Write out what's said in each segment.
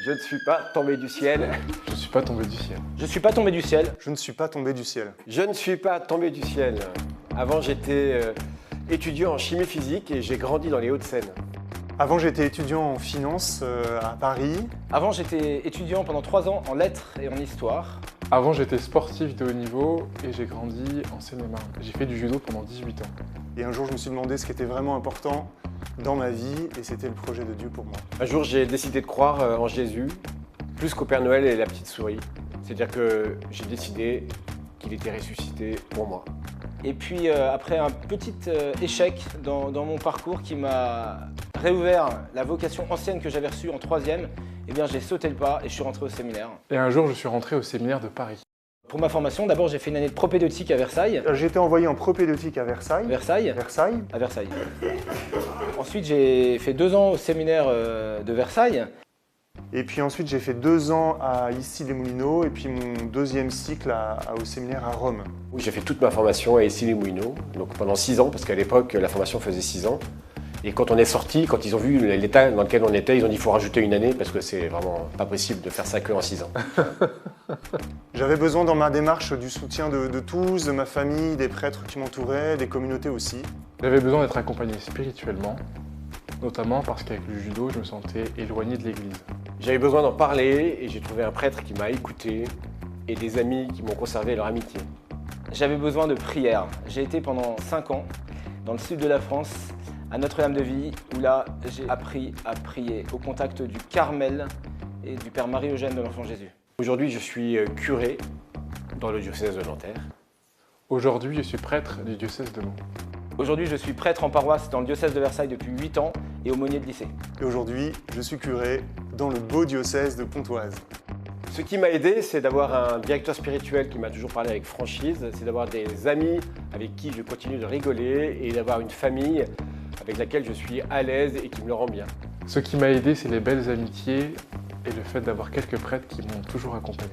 Je ne suis pas tombé du ciel. Je ne suis pas tombé du ciel. Je suis pas tombé du ciel. Je ne suis pas tombé du ciel. Je ne suis pas tombé du ciel. Avant, j'étais étudiant en chimie physique et j'ai grandi dans les Hauts-de-Seine. Avant, j'étais étudiant en finance à Paris. Avant, j'étais étudiant pendant 3 ans en lettres et en histoire. Avant, j'étais sportif de haut niveau et j'ai grandi en Seine-et-Marne. J'ai fait du judo pendant 18 ans. Et un jour, je me suis demandé ce qui était vraiment important dans ma vie et c'était le projet de Dieu pour moi. Un jour, j'ai décidé de croire en Jésus, plus qu'au Père Noël et la petite souris. C'est-à-dire que j'ai décidé qu'il était ressuscité pour moi. Et puis après un petit échec dans mon parcours qui m'a réouvert la vocation ancienne que j'avais reçue en 3e, eh bien j'ai sauté le pas et je suis rentré au séminaire. Et un jour, je suis rentré au séminaire de Paris. Pour ma formation, d'abord j'ai fait une année de propédeutique à Versailles. J'ai été envoyé en propédeutique à Versailles. Versailles. À Versailles. Ensuite, j'ai fait 2 ans au séminaire de Versailles. Et puis ensuite, j'ai fait 2 ans à Issy-les-Moulineaux et puis mon 2e cycle au séminaire à Rome. Oui, j'ai fait toute ma formation à Issy-les-Moulineaux, donc pendant 6 ans, parce qu'à l'époque, la formation faisait 6 ans. Et quand on est sorti, quand ils ont vu l'état dans lequel on était, ils ont dit qu'il faut rajouter une année parce que c'est vraiment pas possible de faire ça que en 6 ans. J'avais besoin dans ma démarche du soutien de tous, de ma famille, des prêtres qui m'entouraient, des communautés aussi. J'avais besoin d'être accompagné spirituellement, notamment parce qu'avec le judo, je me sentais éloigné de l'église. J'avais besoin d'en parler et j'ai trouvé un prêtre qui m'a écouté et des amis qui m'ont conservé leur amitié. J'avais besoin de prière. J'ai été pendant 5 ans dans le sud de la France, à Notre-Dame-de-Vie, où là, j'ai appris à prier au contact du Carmel et du Père Marie-Eugène de l'Enfant Jésus. Aujourd'hui, je suis curé dans le diocèse de Nanterre. Aujourd'hui, je suis prêtre du diocèse de Meaux. Aujourd'hui, je suis prêtre en paroisse dans le diocèse de Versailles depuis 8 ans et aumônier de lycée. Et aujourd'hui, je suis curé dans le beau diocèse de Pontoise. Ce qui m'a aidé, c'est d'avoir un directeur spirituel qui m'a toujours parlé avec franchise, c'est d'avoir des amis avec qui je continue de rigoler et d'avoir une famille avec laquelle je suis à l'aise et qui me le rend bien. Ce qui m'a aidé, c'est les belles amitiés et le fait d'avoir quelques prêtres qui m'ont toujours accompagné.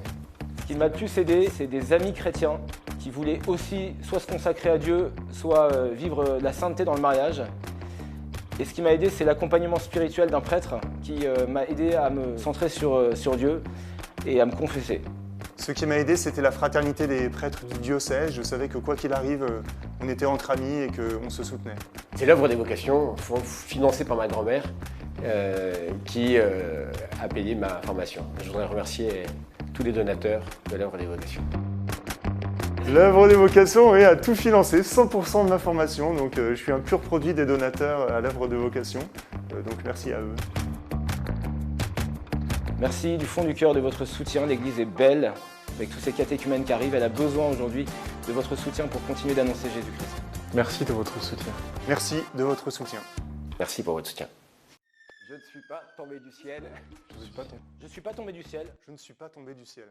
Ce qui m'a le plus aidé, c'est des amis chrétiens qui voulaient aussi soit se consacrer à Dieu, soit vivre la sainteté dans le mariage. Et ce qui m'a aidé, c'est l'accompagnement spirituel d'un prêtre qui m'a aidé à me centrer sur Dieu et à me confesser. Ce qui m'a aidé, c'était la fraternité des prêtres du diocèse. Je savais que quoi qu'il arrive, on était entre amis et qu'on se soutenait. C'est l'œuvre des vocations, financée par ma grand-mère, qui a payé ma formation. Je voudrais remercier tous les donateurs de l'œuvre des vocations. L'œuvre des vocations a tout financé, 100% de ma formation. Donc je suis un pur produit des donateurs à l'œuvre de vocation. Donc merci à eux. Merci du fond du cœur de votre soutien. L'Église est belle, avec tous ces catéchumènes qui arrivent. Elle a besoin aujourd'hui de votre soutien pour continuer d'annoncer Jésus-Christ. Merci de votre soutien. Merci de votre soutien. Merci pour votre soutien. Je ne suis pas tombé du ciel. Je ne suis pas tombé. Je ne suis pas tombé du ciel. Je ne suis pas tombé du ciel.